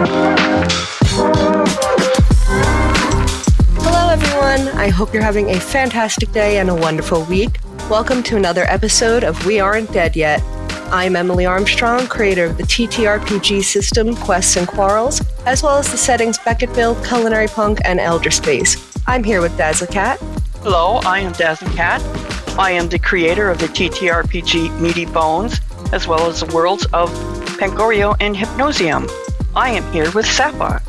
Hello everyone, I hope you're having a fantastic day and a wonderful week. Welcome to another episode of We Aren't Dead Yet. I'm Emily Armstrong, creator of the TTRPG system Quests and Quarrels, as well as the settings Beckett-Build, Culinary Punk, and Elder Space. I'm here with Dazzlecat. Hello, I am Dazzlecat. I am the creator of the TTRPG Meaty Bones, as well as the worlds of Pangorio and Hypnosium. I am here with Safa.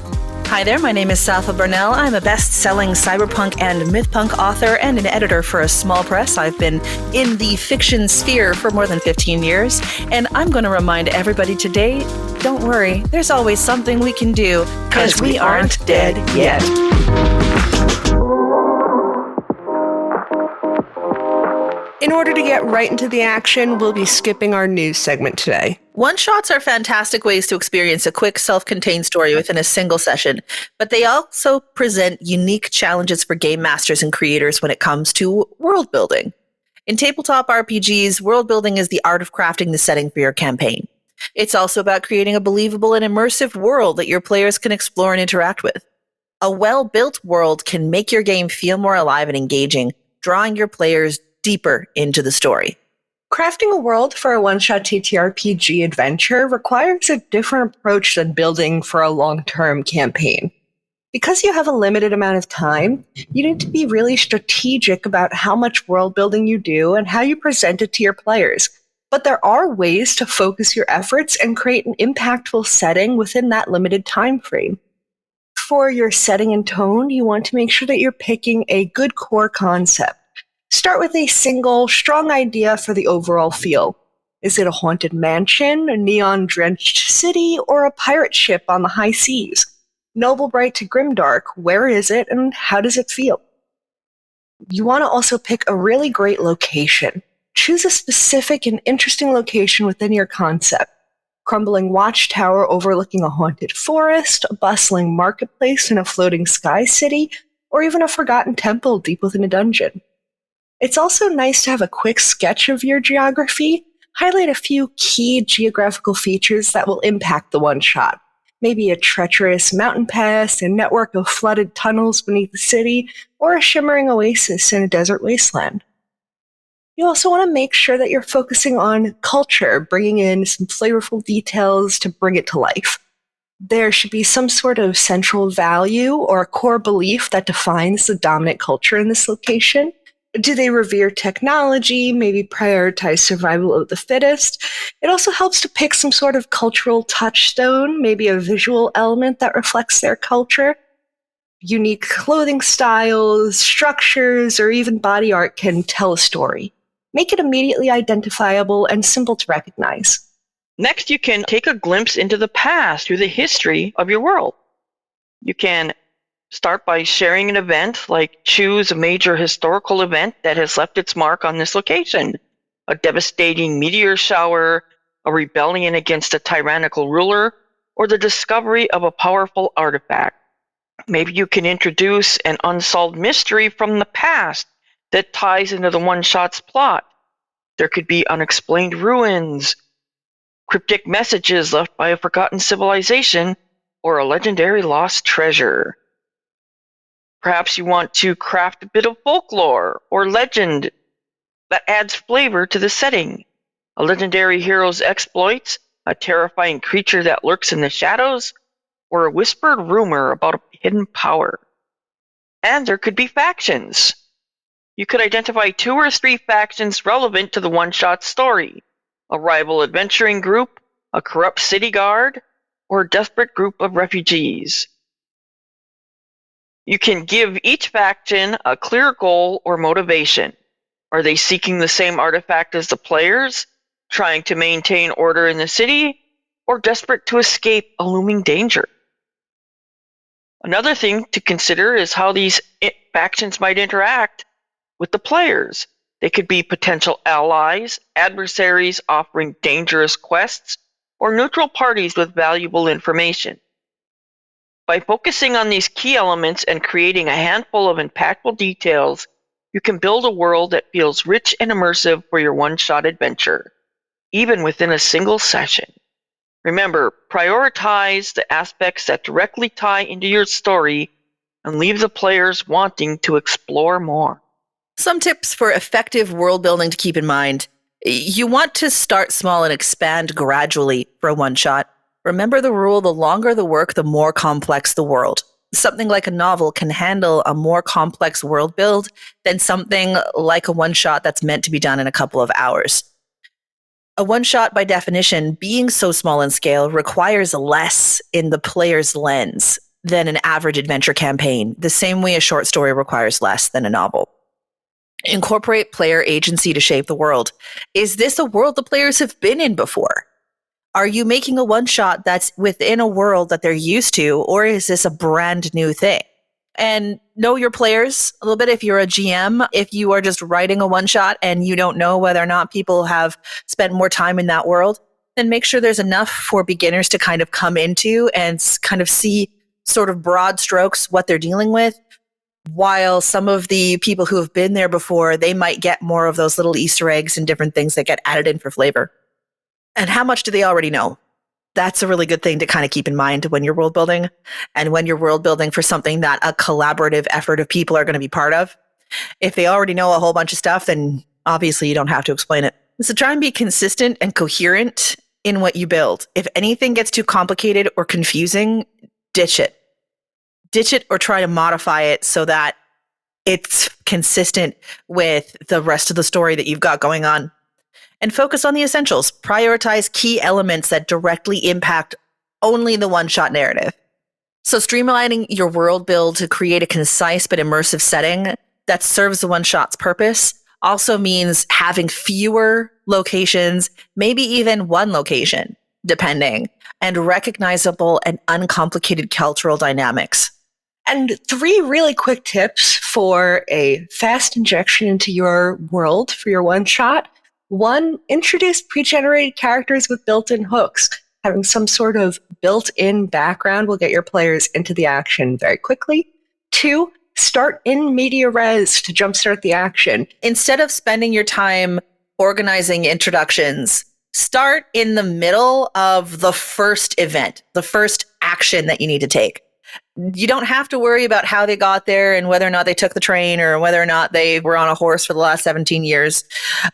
Hi there, my name is Safa Burnell. I'm a best-selling cyberpunk and mythpunk author and an editor for a small press. I've been in the fiction sphere for more than 15 years, and I'm going to remind everybody today, don't worry, there's always something we can do, because we aren't dead yet. In order to get right into the action, we'll be skipping our news segment today. One-shots are fantastic ways to experience a quick, self-contained story within a single session, but they also present unique challenges for game masters and creators when it comes to world building. In tabletop RPGs, world building is the art of crafting the setting for your campaign. It's also about creating a believable and immersive world that your players can explore and interact with. A well-built world can make your game feel more alive and engaging, drawing your players deeper into the story. Crafting a world for a one-shot TTRPG adventure requires a different approach than building for a long-term campaign. Because you have a limited amount of time, you need to be really strategic about how much world building you do and how you present it to your players. But there are ways to focus your efforts and create an impactful setting within that limited time frame. For your setting and tone, you want to make sure that you're picking a good core concept. Start with a single, strong idea for the overall feel. Is it a haunted mansion, a neon-drenched city, or a pirate ship on the high seas? Noble bright to grimdark, where is it and how does it feel? You want to also pick a really great location. Choose a specific and interesting location within your concept. Crumbling watchtower overlooking a haunted forest, a bustling marketplace in a floating sky city, or even a forgotten temple deep within a dungeon. It's also nice to have a quick sketch of your geography, highlight a few key geographical features that will impact the one-shot. Maybe a treacherous mountain pass, a network of flooded tunnels beneath the city, or a shimmering oasis in a desert wasteland. You also want to make sure that you're focusing on culture, bringing in some flavorful details to bring it to life. There should be some sort of central value or a core belief that defines the dominant culture in this location. Do they revere technology, maybe prioritize survival of the fittest? It also helps to pick some sort of cultural touchstone, maybe a visual element that reflects their culture. Unique clothing styles, structures, or even body art can tell a story. Make it immediately identifiable and simple to recognize. Next, you can take a glimpse into the past through the history of your world. You can start by sharing an event, like choose a major historical event that has left its mark on this location. A devastating meteor shower, a rebellion against a tyrannical ruler, or the discovery of a powerful artifact. Maybe you can introduce an unsolved mystery from the past that ties into the one-shot's plot. There could be unexplained ruins, cryptic messages left by a forgotten civilization, or a legendary lost treasure. Perhaps you want to craft a bit of folklore or legend that adds flavor to the setting. A legendary hero's exploits, a terrifying creature that lurks in the shadows, or a whispered rumor about a hidden power. And there could be factions. You could identify 2 or 3 factions relevant to the one-shot story. A rival adventuring group, a corrupt city guard, or a desperate group of refugees. You can give each faction a clear goal or motivation. Are they seeking the same artifact as the players, trying to maintain order in the city, or desperate to escape a looming danger? Another thing to consider is how these factions might interact with the players. They could be potential allies, adversaries offering dangerous quests, or neutral parties with valuable information. By focusing on these key elements and creating a handful of impactful details, you can build a world that feels rich and immersive for your one-shot adventure, even within a single session. Remember, prioritize the aspects that directly tie into your story and leave the players wanting to explore more. Some tips for effective world building to keep in mind. You want to start small and expand gradually for a one-shot. Remember the rule, the longer the work, the more complex the world. Something like a novel can handle a more complex world build than something like a one-shot that's meant to be done in a couple of hours. A one-shot, by definition, being so small in scale, requires less in the player's lens than an average adventure campaign, the same way a short story requires less than a novel. Incorporate player agency to shape the world. Is this a world the players have been in before? Are you making a one-shot that's within a world that they're used to, or is this a brand new thing? And know your players a little bit. If you're a GM, if you are just writing a one-shot and you don't know whether or not people have spent more time in that world, then make sure there's enough for beginners to kind of come into and kind of see sort of broad strokes what they're dealing with, while some of the people who have been there before, they might get more of those little Easter eggs and different things that get added in for flavor. And how much do they already know? That's a really good thing to kind of keep in mind when you're world building, and when you're world building for something that a collaborative effort of people are going to be part of. If they already know a whole bunch of stuff, then obviously you don't have to explain it. So try and be consistent and coherent in what you build. If anything gets too complicated or confusing, ditch it. Ditch it or try to modify it so that it's consistent with the rest of the story that you've got going on. And focus on the essentials. Prioritize key elements that directly impact only the one-shot narrative. So streamlining your world build to create a concise but immersive setting that serves the one-shot's purpose also means having fewer locations, maybe even one location, depending, and recognizable and uncomplicated cultural dynamics. And 3 really quick tips for a fast injection into your world for your one-shot. 1, introduce pre-generated characters with built-in hooks. Having some sort of built-in background will get your players into the action very quickly. 2, start in media res to jumpstart the action. Instead of spending your time organizing introductions, start in the middle of the first event, the first action that you need to take. You don't have to worry about how they got there and whether or not they took the train or whether or not they were on a horse for the last 17 years.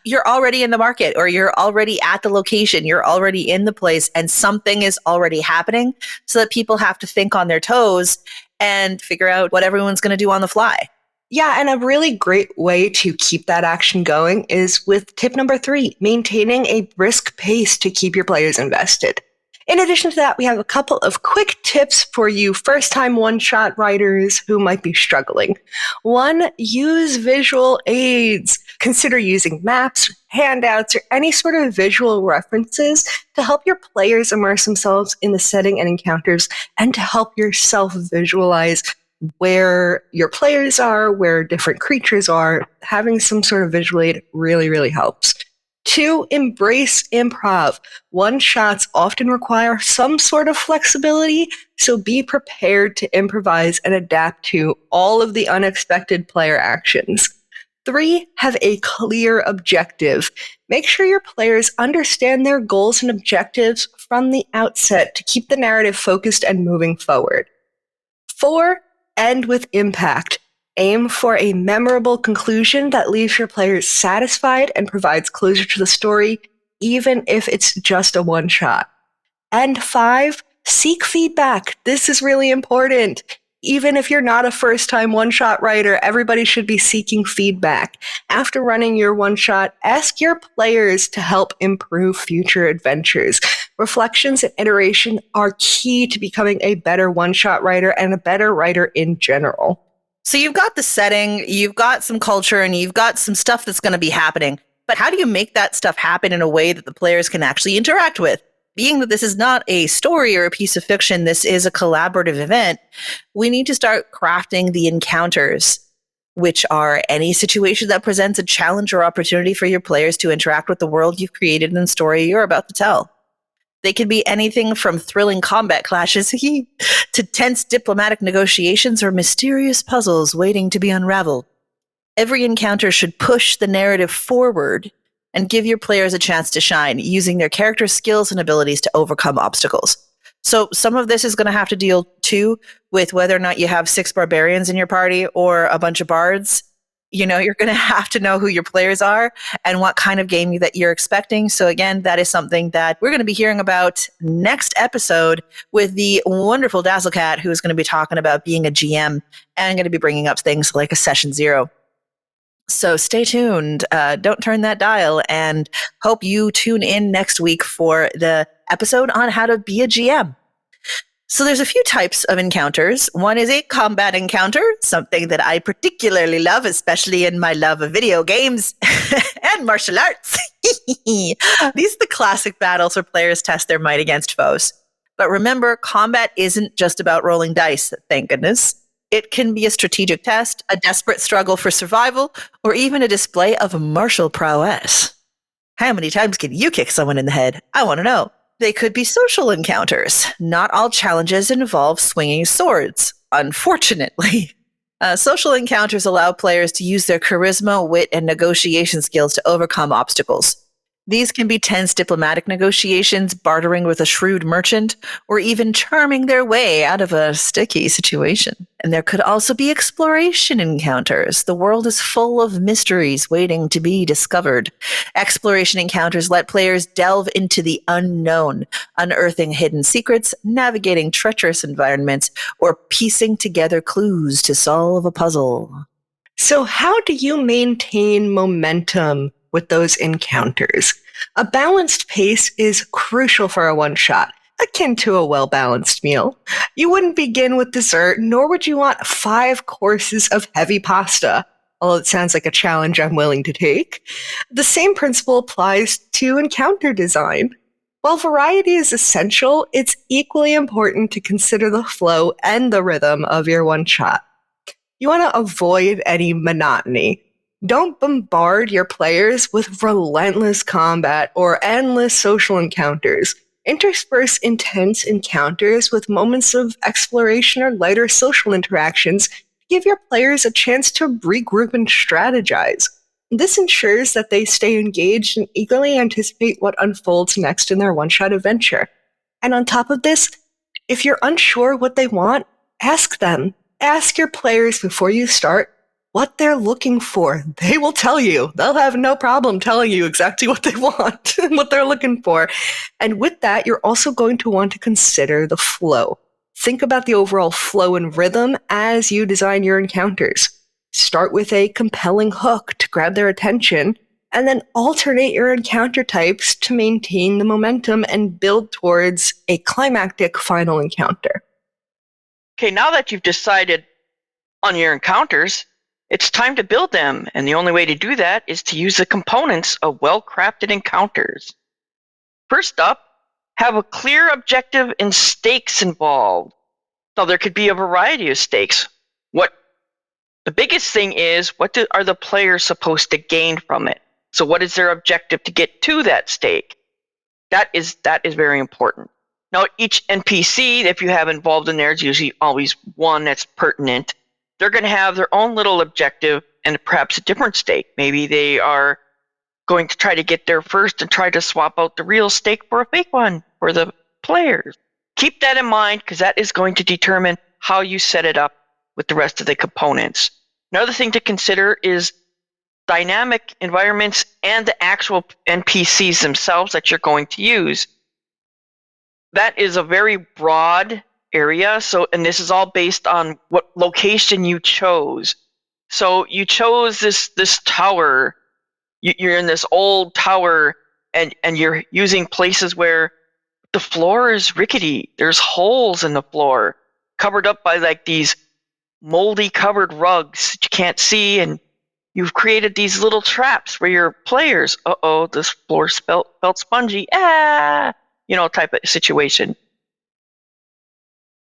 You're already in the market, or you're already at the location. You're already in the place, and something is already happening, so that people have to think on their toes and figure out what everyone's going to do on the fly. Yeah, and a really great way to keep that action going is with tip number 3, maintaining a brisk pace to keep your players invested. In addition to that, we have a couple of quick tips for you first-time one-shot writers who might be struggling. 1, use visual aids. Consider using maps, handouts, or any sort of visual references to help your players immerse themselves in the setting and encounters, and to help yourself visualize where your players are, where different creatures are. Having some sort of visual aid really, really helps. 2, embrace improv. One-shots often require some sort of flexibility, so be prepared to improvise and adapt to all of the unexpected player actions. 3, have a clear objective. Make sure your players understand their goals and objectives from the outset to keep the narrative focused and moving forward. 4, end with impact. Aim for a memorable conclusion that leaves your players satisfied and provides closure to the story, even if it's just a one-shot. And 5, seek feedback. This is really important. Even if you're not a first-time one-shot writer, everybody should be seeking feedback. After running your one-shot, ask your players to help improve future adventures. Reflections and iteration are key to becoming a better one-shot writer and a better writer in general. So you've got the setting, you've got some culture, and you've got some stuff that's going to be happening. But how do you make that stuff happen in a way that the players can actually interact with? Being that this is not a story or a piece of fiction, this is a collaborative event, we need to start crafting the encounters, which are any situation that presents a challenge or opportunity for your players to interact with the world you've created and the story you're about to tell. They can be anything from thrilling combat clashes to tense diplomatic negotiations or mysterious puzzles waiting to be unraveled. Every encounter should push the narrative forward and give your players a chance to shine using their character skills and abilities to overcome obstacles. So some of this is going to have to deal too with whether or not you have 6 barbarians in your party or a bunch of bards. You're going to have to know who your players are and what kind of game that you're expecting. So again, that is something that we're going to be hearing about next episode with the wonderful Dazzlecat, who is going to be talking about being a GM and going to be bringing up things like a session 0. So stay tuned. Don't turn that dial, and hope you tune in next week for the episode on how to be a GM. So there's a few types of encounters. One is a combat encounter, something that I particularly love, especially in my love of video games and martial arts. These are the classic battles where players test their might against foes. But remember, combat isn't just about rolling dice, thank goodness. It can be a strategic test, a desperate struggle for survival, or even a display of martial prowess. How many times can you kick someone in the head? I want to know. They could be social encounters. Not all challenges involve swinging swords, unfortunately. Social encounters allow players to use their charisma, wit, and negotiation skills to overcome obstacles. These can be tense diplomatic negotiations, bartering with a shrewd merchant, or even charming their way out of a sticky situation. And there could also be exploration encounters. The world is full of mysteries waiting to be discovered. Exploration encounters let players delve into the unknown, unearthing hidden secrets, navigating treacherous environments, or piecing together clues to solve a puzzle. So how do you maintain momentum with those encounters? A balanced pace is crucial for a one-shot, akin to a well-balanced meal. You wouldn't begin with dessert, nor would you want 5 courses of heavy pasta, although it sounds like a challenge I'm willing to take. The same principle applies to encounter design. While variety is essential, it's equally important to consider the flow and the rhythm of your one-shot. You want to avoid any monotony. Don't bombard your players with relentless combat or endless social encounters. Intersperse intense encounters with moments of exploration or lighter social interactions to give your players a chance to regroup and strategize. This ensures that they stay engaged and eagerly anticipate what unfolds next in their one-shot adventure. And on top of this, if you're unsure what they want, ask them. Ask your players before you start what they're looking for. They will tell you. They'll have no problem telling you exactly what they want and what they're looking for. And with that, you're also going to want to consider the flow. Think about the overall flow and rhythm as you design your encounters. Start with a compelling hook to grab their attention, and then alternate your encounter types to maintain the momentum and build towards a climactic final encounter. Okay, now that you've decided on your encounters, it's time to build them, and the only way to do that is to use the components of well-crafted encounters. First up, have a clear objective and stakes involved. Now, there could be a variety of stakes. The biggest thing is, are the players supposed to gain from it? So what is their objective to get to that stake? That is very important. Now, each NPC, if you have involved in there, is usually always one that's pertinent. They're going to have their own little objective and perhaps a different stake. Maybe they are going to try to get there first and try to swap out the real stake for a fake one for the players. Keep that in mind, because that is going to determine how you set it up with the rest of the components. Another thing to consider is dynamic environments and the actual NPCs themselves that you're going to use. That is a very broad area, and this is all based on what location you chose. So you chose this tower. You're in this old tower, and you're using places where the floor is rickety. There's holes in the floor, covered up by like these moldy covered rugs that you can't see, and you've created these little traps where your players, this floor felt spongy, type of situation.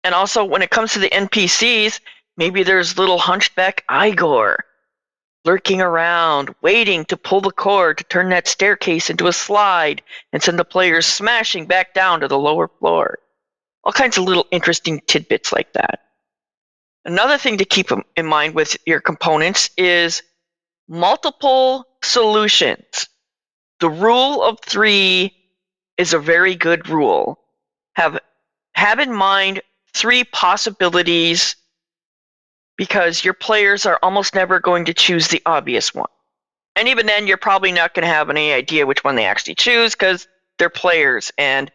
And also, when it comes to the NPCs, maybe there's little hunchback Igor lurking around, waiting to pull the cord to turn that staircase into a slide and send the players smashing back down to the lower floor. All kinds of little interesting tidbits like that. Another thing to keep in mind with your components is multiple solutions. The rule of 3 is a very good rule. Have in mind 3 possibilities, because your players are almost never going to choose the obvious one. And even then, you're probably not going to have any idea which one they actually choose, because they're players, and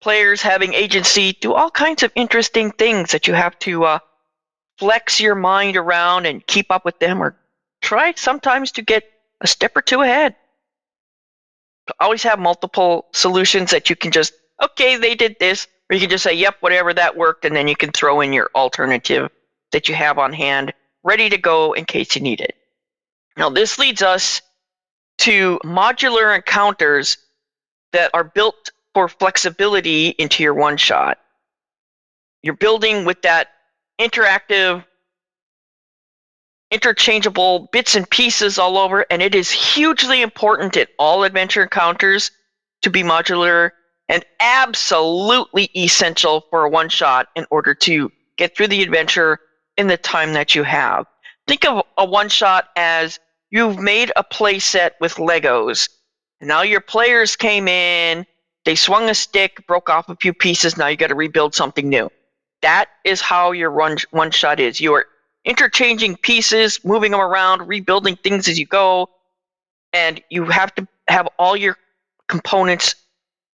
players having agency do all kinds of interesting things that you have to flex your mind around and keep up with them, or try sometimes to get a step or two ahead. Always have multiple solutions that you can just, okay, they did this, or you can just say, yep, whatever, that worked, and then you can throw in your alternative that you have on hand, ready to go in case you need it. Now, this leads us to modular encounters that are built for flexibility into your one-shot. You're building with that interactive, interchangeable bits and pieces all over, and it is hugely important in all adventure encounters to be modular, and absolutely essential for a one-shot in order to get through the adventure in the time that you have. Think of a one-shot as you've made a play set with Legos. Now your players came in, they swung a stick, broke off a few pieces, now you got to rebuild something new. That is how your one-shot is. You are interchanging pieces, moving them around, rebuilding things as you go, and you have to have all your components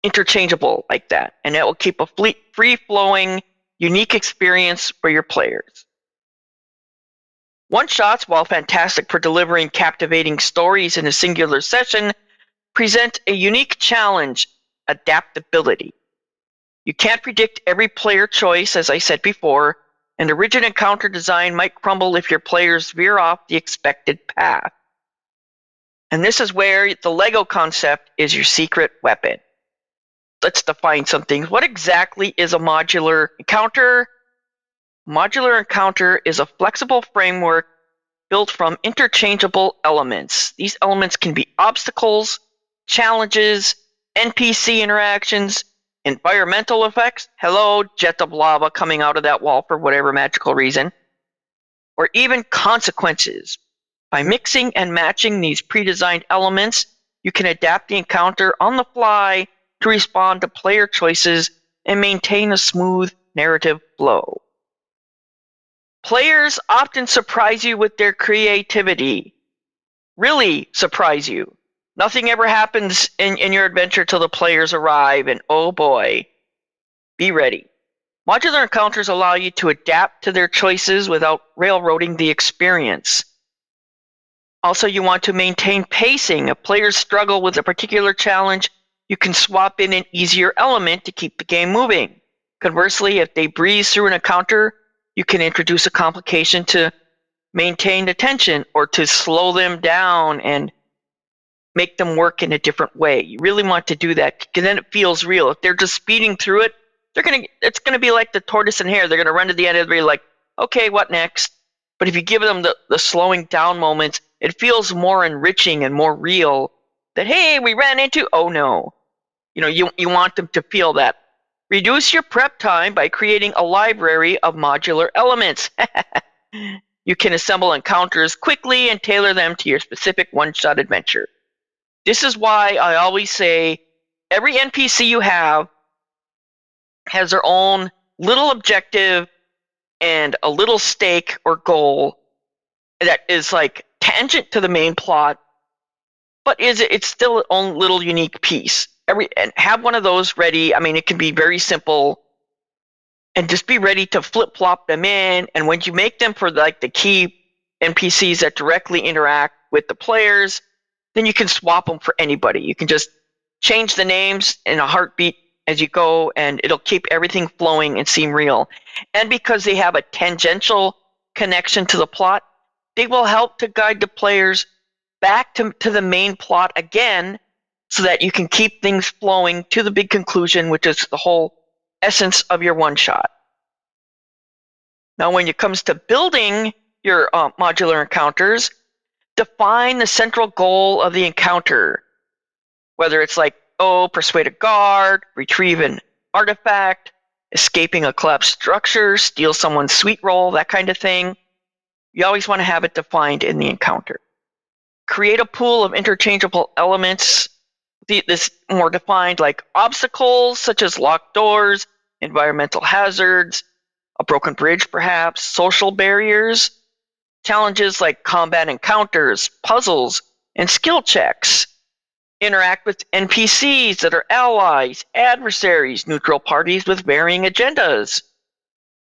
interchangeable like that, and that will keep a free-flowing, unique experience for your players. One-shots, while fantastic for delivering captivating stories in a singular session, present a unique challenge: adaptability. You can't predict every player choice, as I said before, and a rigid encounter design might crumble if your players veer off the expected path. And this is where the Lego concept is your secret weapon. Let's define some things. What exactly is a modular encounter? Modular encounter is a flexible framework built from interchangeable elements. These elements can be obstacles, challenges, NPC interactions, environmental effects, hello, jet of lava coming out of that wall for whatever magical reason, or even consequences. By mixing and matching these pre-designed elements, you can adapt the encounter on the fly to respond to player choices and maintain a smooth narrative flow. Players often surprise you with their creativity. Really surprise you. Nothing ever happens in your adventure till the players arrive, and oh boy, be ready. Modular encounters allow you to adapt to their choices without railroading the experience. Also, you want to maintain pacing. If players struggle with a particular challenge, you can swap in an easier element to keep the game moving. Conversely, if they breeze through an encounter, you can introduce a complication to maintain the tension, or to slow them down and make them work in a different way. You really want to do that, because then it feels real. If they're just speeding through it, it's going to be like the tortoise and hare. They're going to run to the end of the day like, okay, what next? But if you give them the slowing down moments, it feels more enriching and more real. That, hey, we ran into, oh no. You want them to feel that. Reduce your prep time by creating a library of modular elements. You can assemble encounters quickly and tailor them to your specific one-shot adventure. This is why I always say every NPC you have has their own little objective and a little stake or goal that is like tangent to the main plot, but it's still its own little unique piece. And have one of those ready. I mean, it can be very simple, and just be ready to flip-flop them in. And when you make them for like the key NPCs that directly interact with the players, then you can swap them for anybody. You can just change the names in a heartbeat as you go, and it'll keep everything flowing and seem real. And because they have a tangential connection to the plot, they will help to guide the players back to the main plot again, so that you can keep things flowing to the big conclusion, which is the whole essence of your one-shot. Now, when it comes to building your modular encounters, define the central goal of the encounter. Whether it's like, persuade a guard, retrieve an artifact, escaping a collapsed structure, steal someone's sweet roll, that kind of thing. You always want to have it defined in the encounter. create a pool of interchangeable elements, this more defined, like obstacles such as locked doors, environmental hazards, a broken bridge perhaps, social barriers, challenges like combat encounters, puzzles, and skill checks. Interact with NPCs that are allies, adversaries, neutral parties with varying agendas.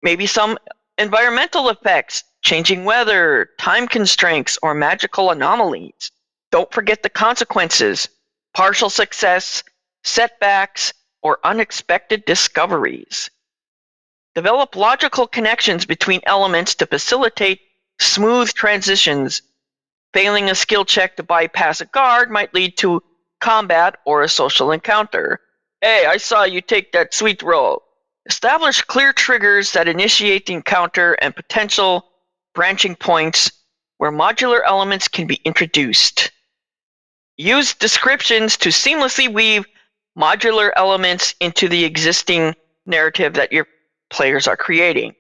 Maybe some environmental effects, changing weather, time constraints, or magical anomalies. Don't forget the consequences, partial success, setbacks, or unexpected discoveries. Develop logical connections between elements to facilitate smooth transitions. Failing a skill check to bypass a guard might lead to combat or a social encounter. Hey, I saw you take that sweet roll. Establish clear triggers that initiate the encounter and potential branching points where modular elements can be introduced. Use descriptions to seamlessly weave modular elements into the existing narrative that your players are creating.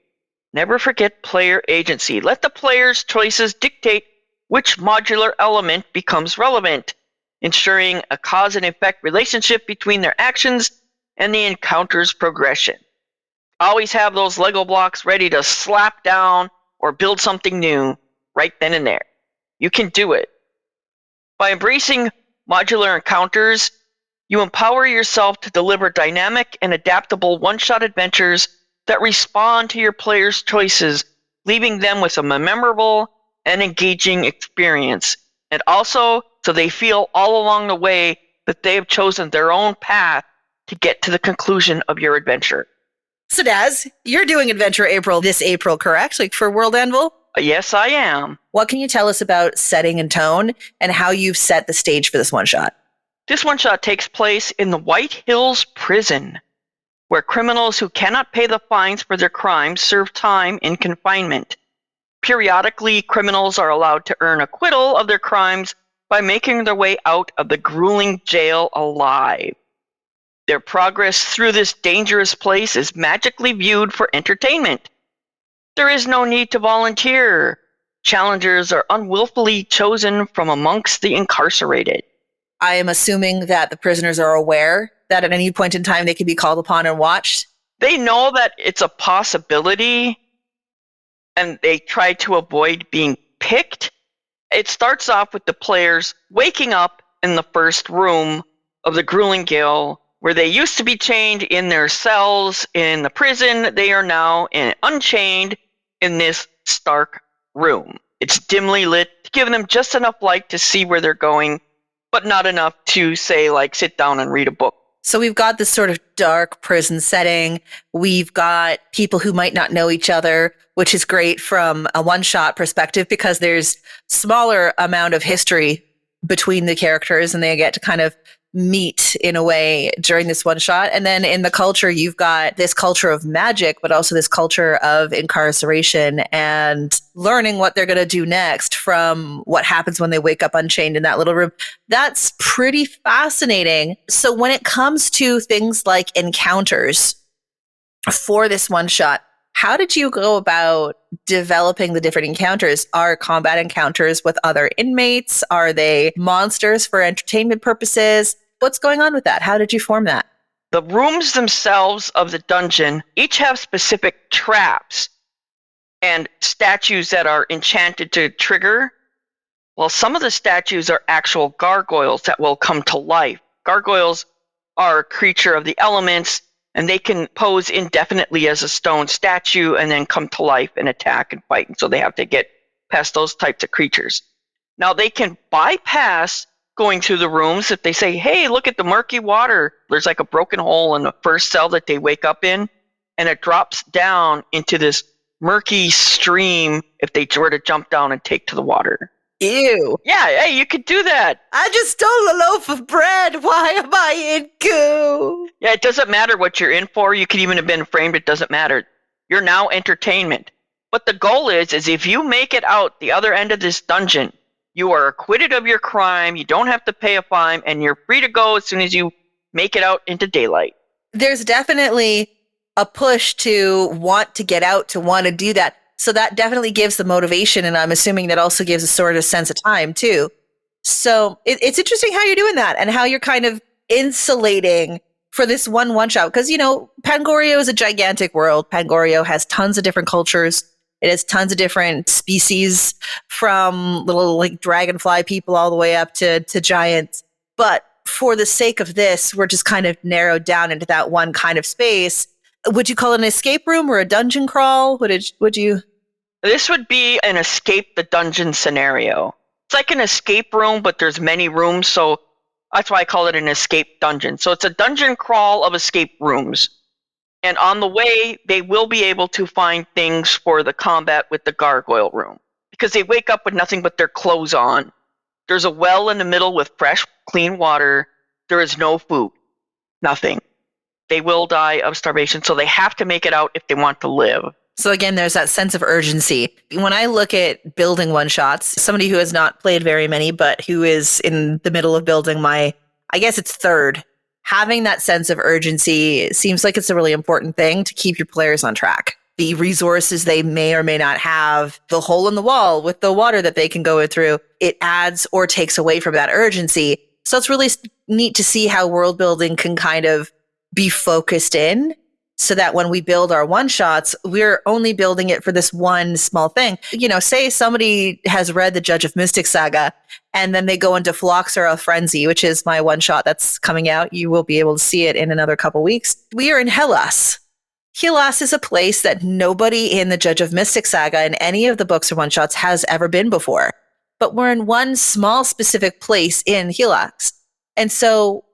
Never forget player agency. Let the player's choices dictate which modular element becomes relevant, ensuring a cause and effect relationship between their actions and the encounter's progression. Always have those Lego blocks ready to slap down or build something new right then and there. You can do it. By embracing modular encounters, you empower yourself to deliver dynamic and adaptable one-shot adventures that respond to your players' choices, leaving them with a memorable and engaging experience. And also, so they feel all along the way that they have chosen their own path to get to the conclusion of your adventure. So Daz, you're doing Adventure April this April, correct? Like for World Anvil? Yes, I am. What can you tell us about setting and tone and how you've set the stage for this one-shot? This one-shot takes place in the White Hills Prison, where criminals who cannot pay the fines for their crimes serve time in confinement. Periodically, criminals are allowed to earn acquittal of their crimes by making their way out of the grueling jail alive. Their progress through this dangerous place is magically viewed for entertainment. There is no need to volunteer. Challengers are unwillfully chosen from amongst the incarcerated. I am assuming that the prisoners are aware that at any point in time they can be called upon and watched. They know that it's a possibility, and they try to avoid being picked. It starts off with the players waking up in the first room of the grueling jail, where they used to be chained in their cells in the prison. They are now unchained in this stark room. It's dimly lit to give them just enough light to see where they're going, but not enough to say, like, sit down and read a book. So we've got this sort of dark prison setting. We've got people who might not know each other, which is great from a one-shot perspective because there's smaller amount of history between the characters and they get to kind of meet in a way during this one shot. And then in the culture, you've got this culture of magic, but also this culture of incarceration and learning what they're going to do next from what happens when they wake up unchained in that little room. That's pretty fascinating. So when it comes to things like encounters for this one shot, how did you go about developing the different encounters? Are combat encounters with other inmates? Are they monsters for entertainment purposes? What's going on with that? How did you form that? The rooms themselves of the dungeon each have specific traps and statues that are enchanted to trigger. Well, some of the statues are actual gargoyles that will come to life. Gargoyles are a creature of the elements, and they can pose indefinitely as a stone statue and then come to life and attack and fight. And so they have to get past those types of creatures. Now, they can bypass going through the rooms if they say, hey, look at the murky water. There's like a broken hole in the first cell that they wake up in, and it drops down into this murky stream if they were to jump down and take to the water. Ew. Yeah, hey, you could do that. I just stole a loaf of bread. Why am I in goo? Yeah, it doesn't matter what you're in for. You could even have been framed. It doesn't matter. You're now entertainment. But the goal is if you make it out the other end of this dungeon, you are acquitted of your crime. You don't have to pay a fine, and you're free to go as soon as you make it out into daylight. There's definitely a push to want to get out, to want to do that. So that definitely gives the motivation, and I'm assuming that also gives a sort of sense of time, too. So it's interesting how you're doing that and how you're kind of insulating for this one shot. Because, Pangorio is a gigantic world. Pangorio has tons of different cultures. It has tons of different species, from little like dragonfly people all the way up to giants. But for the sake of this, we're just kind of narrowed down into that one kind of space. Would you call it an escape room or a dungeon crawl? Would you? This would be an escape the dungeon scenario. It's like an escape room, but there's many rooms, so that's why I call it an escape dungeon. So it's a dungeon crawl of escape rooms. And on the way, they will be able to find things for the combat with the gargoyle room, because they wake up with nothing but their clothes on. There's a well in the middle with fresh, clean water. There is no food. Nothing. They will die of starvation, so they have to make it out if they want to live. So again, there's that sense of urgency. When I look at building one-shots, somebody who has not played very many, but who is in the middle of building I guess it's third, having that sense of urgency seems like it's a really important thing to keep your players on track. The resources they may or may not have, the hole in the wall with the water that they can go through, it adds or takes away from that urgency. So it's really neat to see how world building can kind of be focused in, so that when we build our one-shots, we're only building it for this one small thing. Say somebody has read the Judge of Mystic saga, and then they go into Phylloxera Frenzy, which is my one-shot that's coming out. You will be able to see it in another couple weeks. We are in Hellas. Hellas is a place that nobody in the Judge of Mystic saga in any of the books or one-shots has ever been before. But we're in one small specific place in Hellas. And so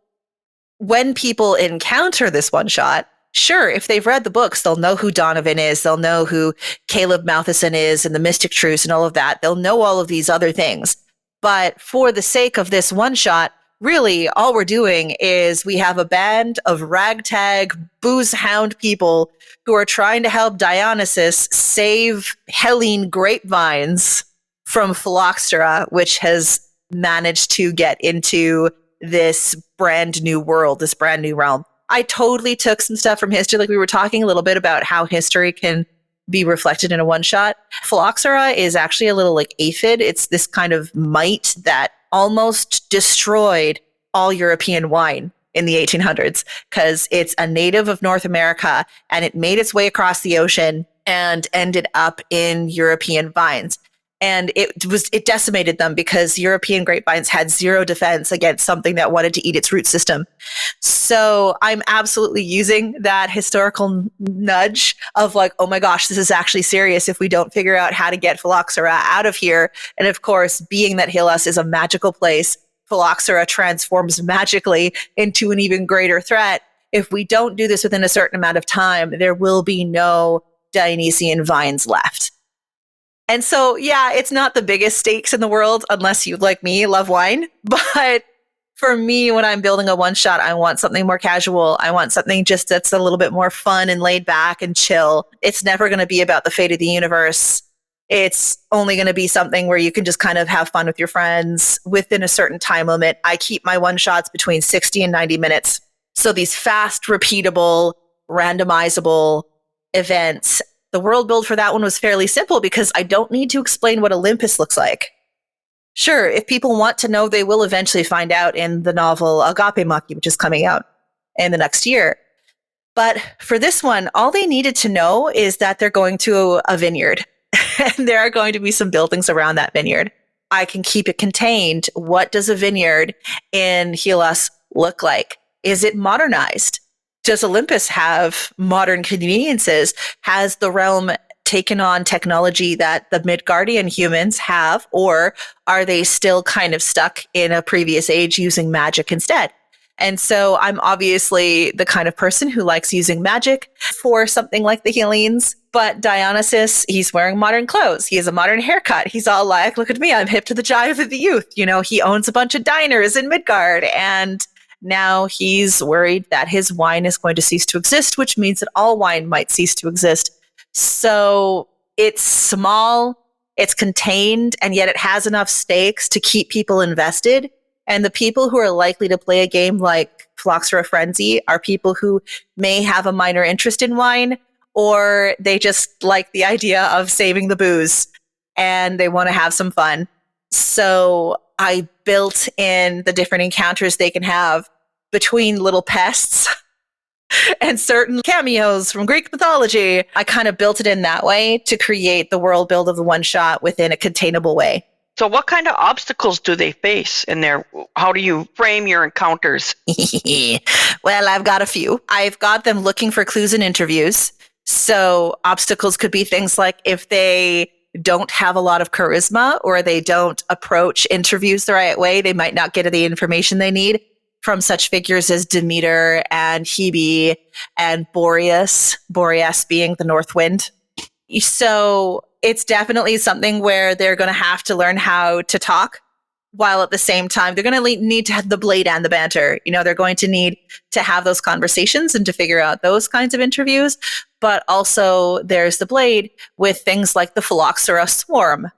when people encounter this one-shot, sure, if they've read the books, they'll know who Donovan is. They'll know who Caleb Malthison is and the Mystic Truce and all of that. They'll know all of these other things. But for the sake of this one shot, really all we're doing is we have a band of ragtag, booze hound people who are trying to help Dionysus save Hellene grapevines from Phylloxera, which has managed to get into this brand new world, this brand new realm. I totally took some stuff from history. Like we were talking a little bit about how history can be reflected in a one shot. Phylloxera is actually a little like aphid. It's this kind of mite that almost destroyed all European wine in the 1800s because it's a native of North America and it made its way across the ocean and ended up in European vines. And it decimated them because European grapevines had zero defense against something that wanted to eat its root system. So I'm absolutely using that historical nudge of like, oh my gosh, this is actually serious if we don't figure out how to get Phylloxera out of here. And of course, being that Hellas is a magical place, Phylloxera transforms magically into an even greater threat. If we don't do this within a certain amount of time, there will be no Dionysian vines left. And so, yeah, it's not the biggest stakes in the world unless you, like me, love wine. But for me, when I'm building a one-shot, I want something more casual. I want something just that's a little bit more fun and laid back and chill. It's never going to be about the fate of the universe. It's only going to be something where you can just kind of have fun with your friends within a certain time limit. I keep my one-shots between 60 and 90 minutes. So these fast, repeatable, randomizable events. The world build for that one was fairly simple because I don't need to explain what Olympus looks like. Sure, if people want to know, they will eventually find out in the novel Agape Maki, which is coming out in the next year. But for this one, all they needed to know is that they're going to a vineyard and there are going to be some buildings around that vineyard. I can keep it contained. What does a vineyard in Hellas look like? Is it modernized? Does Olympus have modern conveniences? Has the realm taken on technology that the Midgardian humans have, or are they still kind of stuck in a previous age using magic instead? And so I'm obviously the kind of person who likes using magic for something like the Hellenes, but Dionysus, he's wearing modern clothes. He has a modern haircut. He's all like, look at me, I'm hip to the jive of the youth. You know, he owns a bunch of diners in Midgard, and now he's worried that his wine is going to cease to exist, which means that all wine might cease to exist. So it's small, it's contained, and yet it has enough stakes to keep people invested. And the people who are likely to play a game like Phylloxera Frenzy are people who may have a minor interest in wine, or they just like the idea of saving the booze and they want to have some fun. So I built in the different encounters they can have between little pests and certain cameos from Greek mythology. I kind of built it in that way to create the world build of the one shot within a containable way. So what kind of obstacles do they face in there? How do you frame your encounters? Well, I've got a few. I've got them looking for clues in interviews. So obstacles could be things like if they don't have a lot of charisma or they don't approach interviews the right way, they might not get the information they need from such figures as Demeter and Hebe and Boreas being the North Wind. So it's definitely something where they're going to have to learn how to talk, while at the same time, they're going to need to have the blade and the banter. They're going to need to have those conversations and to figure out those kinds of interviews. But also there's the blade with things like the Phylloxera swarm.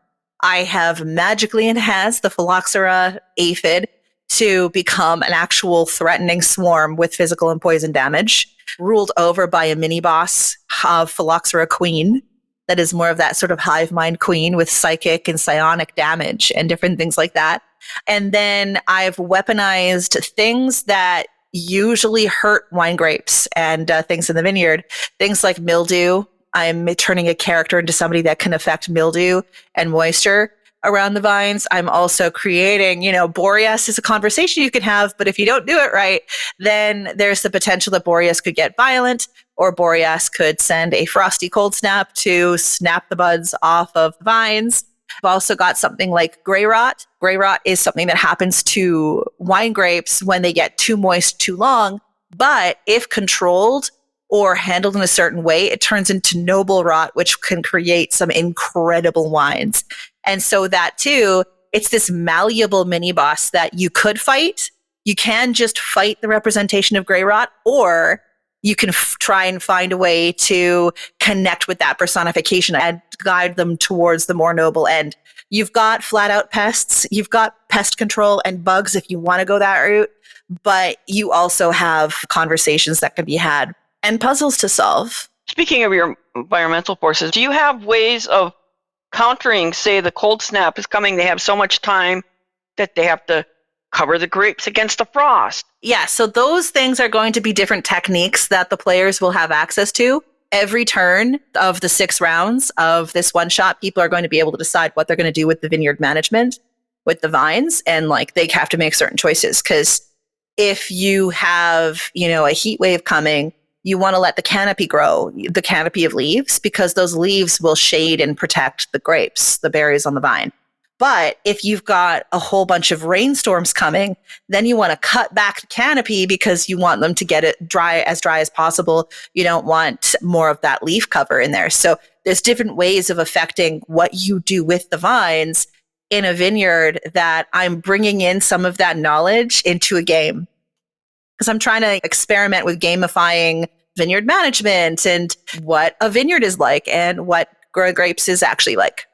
I have magically enhanced the Phylloxera aphid to become an actual threatening swarm with physical and poison damage, ruled over by a mini boss of Phylloxera Queen. That is more of that sort of hive mind queen with psychic and psionic damage and different things like that. And then I've weaponized things that usually hurt wine grapes and things in the vineyard. Things like mildew. I'm turning a character into somebody that can affect mildew and moisture around the vines. I'm also creating, Boreas is a conversation you can have, but if you don't do it right, then there's the potential that Boreas could get violent, or Boreas could send a frosty cold snap to snap the buds off of the vines. I've also got something like gray rot. Gray rot is something that happens to wine grapes when they get too moist too long, but if controlled or handled in a certain way, it turns into noble rot, which can create some incredible wines. And so that too, it's this malleable mini boss that you could fight. You can just fight the representation of gray rot, or you can try and find a way to connect with that personification and guide them towards the more noble end. You've got flat out pests, you've got pest control and bugs if you want to go that route, but you also have conversations that can be had and puzzles to solve. Speaking of your environmental forces, do you have ways of countering, say, the cold snap is coming, they have so much time that they have to cover the grapes against the frost? Yeah, so those things are going to be different techniques that the players will have access to. Every turn of the 6 rounds of this one shot, people are going to be able to decide what they're going to do with the vineyard management, with the vines, and they have to make certain choices. Because if you have, a heat wave coming, you want to let the canopy grow, the canopy of leaves, because those leaves will shade and protect the grapes, the berries on the vine. But if you've got a whole bunch of rainstorms coming, then you want to cut back the canopy because you want them to get it dry as possible. You don't want more of that leaf cover in there. So there's different ways of affecting what you do with the vines in a vineyard that I'm bringing in some of that knowledge into a game. Because I'm trying to experiment with gamifying vineyard management and what a vineyard is like and what grapes is actually like.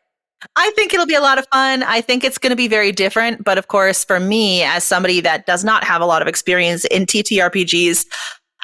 I think it'll be a lot of fun. I think it's going to be very different. But of course, for me, as somebody that does not have a lot of experience in TTRPGs,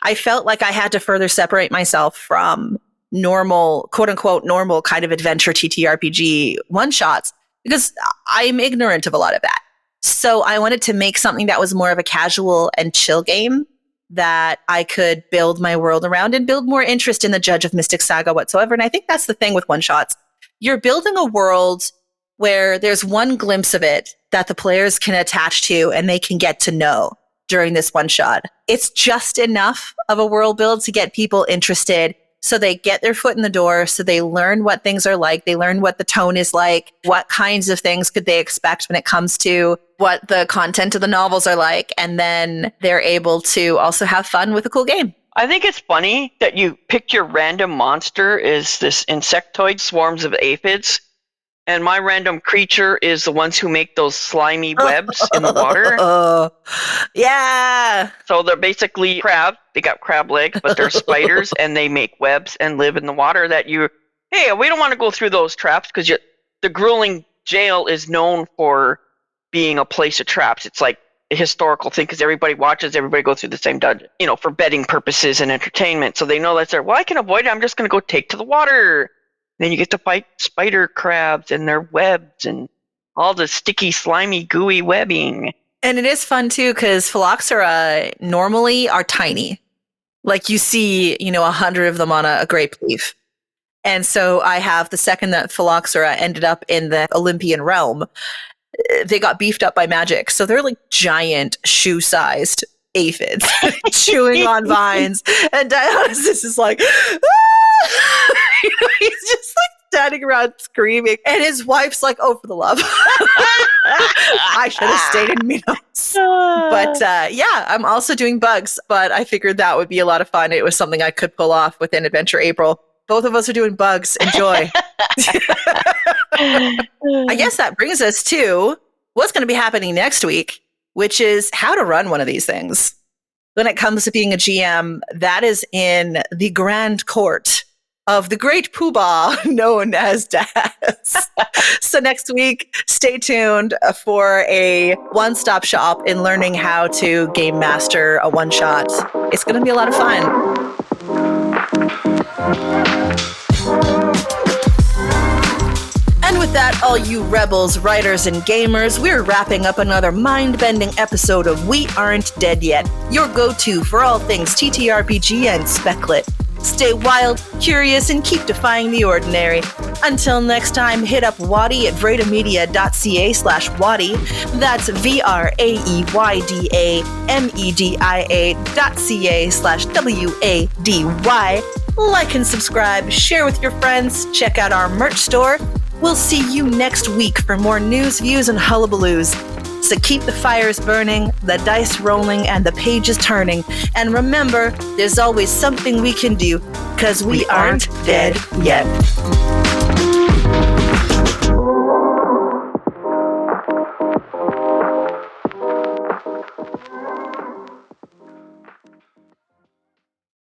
I felt like I had to further separate myself from normal, quote unquote, normal kind of adventure TTRPG one-shots because I'm ignorant of a lot of that. So I wanted to make something that was more of a casual and chill game that I could build my world around and build more interest in the Judge of Mystic Saga whatsoever. And I think that's the thing with one-shots. You're building a world where there's one glimpse of it that the players can attach to and they can get to know during this one shot. It's just enough of a world build to get people interested so they get their foot in the door, so they learn what things are like, they learn what the tone is like, what kinds of things could they expect when it comes to what the content of the novels are like, and then they're able to also have fun with a cool game. I think it's funny that you picked your random monster is this insectoid swarms of aphids, and my random creature is the ones who make those slimy webs in the water. Yeah. So they're basically crabs. They got crab legs, but they're spiders, and they make webs and live in the water that hey, we don't want to go through those traps because the grueling jail is known for being a place of traps. It's like a historical thing because everybody watches everybody go through the same dungeon, for betting purposes and entertainment. So they know that's there. Well, I can avoid it. I'm just going to go take to the water. Then you get to fight spider crabs and their webs and all the sticky, slimy, gooey webbing. And it is fun too, because phylloxera normally are tiny. Like you see, 100 of them on a grape leaf. And so I have the second that phylloxera ended up in the Olympian realm, they got beefed up by magic. So they're like giant shoe-sized aphids chewing on vines. And Dionysus is like, ah! He's just like standing around screaming. And his wife's like, oh, for the love. I should have stayed in Minos. But yeah, I'm also doing bugs. But I figured that would be a lot of fun. It was something I could pull off within Adventure April. Both of us are doing bugs. Enjoy. I guess that brings us to what's going to be happening next week, which is how to run one of these things. When it comes to being a GM, that is in the grand court of the great poobah known as Daz. So next week, stay tuned for a one-stop shop in learning how to game master a one-shot. It's going to be a lot of fun. And with that, all you rebels, writers, and gamers, we're wrapping up another mind-bending episode of We Aren't Dead Yet, your go-to for all things TTRPG and speclit. Stay wild, curious, and keep defying the ordinary. Until next time, hit up WADY at vredamedia.ca/WADY. That's VRAEYDAMEDIA.ca/WADY. Like and subscribe, share with your friends, check out our merch store. We'll see you next week for more news, views, and hullabaloos. So keep the fires burning, the dice rolling, and the pages turning. And remember, there's always something we can do, because we aren't dead yet.